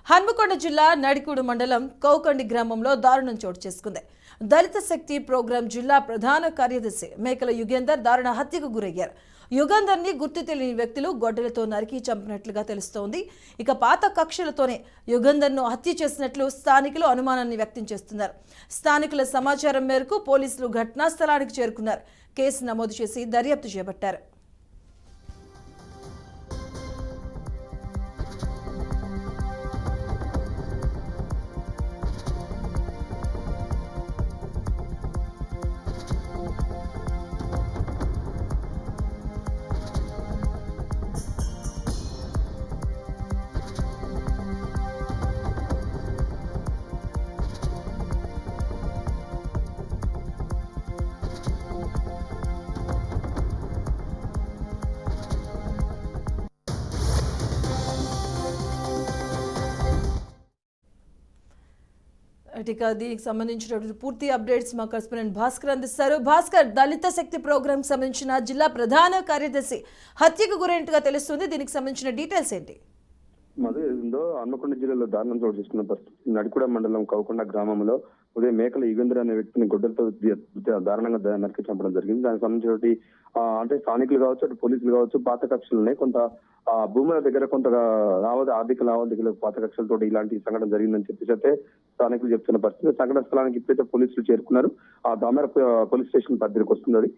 హన్మకొండ జిల్లా నడికూడు మండలం కౌకండి గ్రామంలో దారుణం చోటు చేసుకుంది. దళిత శక్తి ప్రోగ్రాం జిల్లా ప్రధాన కార్యదర్శి మేకల యుగేందర్ దారుణ హత్యకు గురయ్యారు. యుగేందర్ని గుర్తు తెలియని వ్యక్తులు గొడ్డలతో నరికి చంపినట్లుగా తెలుస్తోంది. ఇక పాత కక్షలతోనే యుగేందర్ను హత్య చేసినట్లు స్థానికులు అనుమానాన్ని వ్యక్తం చేస్తున్నారు. స్థానికుల సమాచారం మేరకు పోలీసులు ఘటనా స్థలానికి చేరుకున్నారు. కేసు నమోదు చేసి దర్యాప్తు చేపట్టారు. దీనికి సంబంధించినటువంటి పూర్తి అప్డేట్స్ మా కరెస్పాండెంట్ భాస్కర్ అందిస్తారు. భాస్కర్, దళిత శక్తి ప్రోగ్రాం సంబంధించిన జిల్లా ప్రధాన కార్యదర్శి హత్యకు గురైనట్టుగా తెలుస్తుంది. దీనికి సంబంధించిన డీటెయిల్స్ ఏంటి? హన్మకొండ జిల్లాలో దారుణం చోటు చేసుకున్న పరిస్థితి. నడికూడ మండలం కౌకొండ గ్రామంలో ఉదయం మేకల యుగేంద్ర అనే వ్యక్తిని గొడ్డలతో దారుణంగా నరికి చంపడం జరిగింది. దానికి సంబంధించి అంటే స్థానికులు కావచ్చు, అటు పోలీసులు కావచ్చు, పాత కక్షలు ఉన్నాయి. కొంత భూముల దగ్గర కొంత ఆర్థిక లావాదేవీలకు పాత కక్షలతో ఇలాంటి సంఘటన జరిగిందని చెప్పేసి అయితే స్థానికులు చెప్తున్న పరిస్థితి. సంఘటన స్థలానికి ఇప్పుడైతే పోలీసులు చేరుకున్నారు. ఆ దామర పోలీస్ స్టేషన్ పరిధిలోకి వస్తుంది.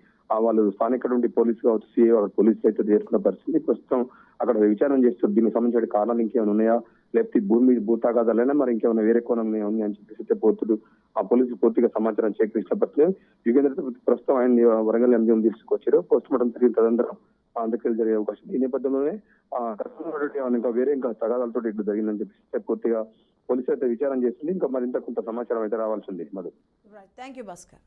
వాళ్ళు స్థానిక నుండి పోలీసు కావచ్చు, సిఐ పోలీసులు అయితే చేరుకున్న పరిస్థితి. ప్రస్తుతం అక్కడ విచారణ చేస్తారు. దీనికి సంబంధించిన కారణాలు ఇంకేమైనా ఉన్నాయా, లేకపోతే భూతాగాదాలైనా మరి ఇంకేమైనా వేరే కోణం ఉంది అని చెప్పేసి పోతుడు ఆ పోలీసులు పూర్తిగా సమాచారం సేకరించిన పరిస్థితి. యుగేంద్ర ప్రస్తుతం ఆయన వరంగల్ ఎంజిఎం తీసుకొచ్చారు. పోస్ట్ మార్టం జరిగిన తదనంతరం అందుకే జరిగే అవకాశం. ఈ నేపథ్యంలోనే ఇంకా తగాదాలతో ఇట్లా జరిగిందని చెప్పేసి పూర్తిగా పోలీసులు అయితే విచారణ చేస్తుంది. ఇంకా మరింత కొంత సమాచారం అయితే రావాల్సింది. Thank you Bhaskar.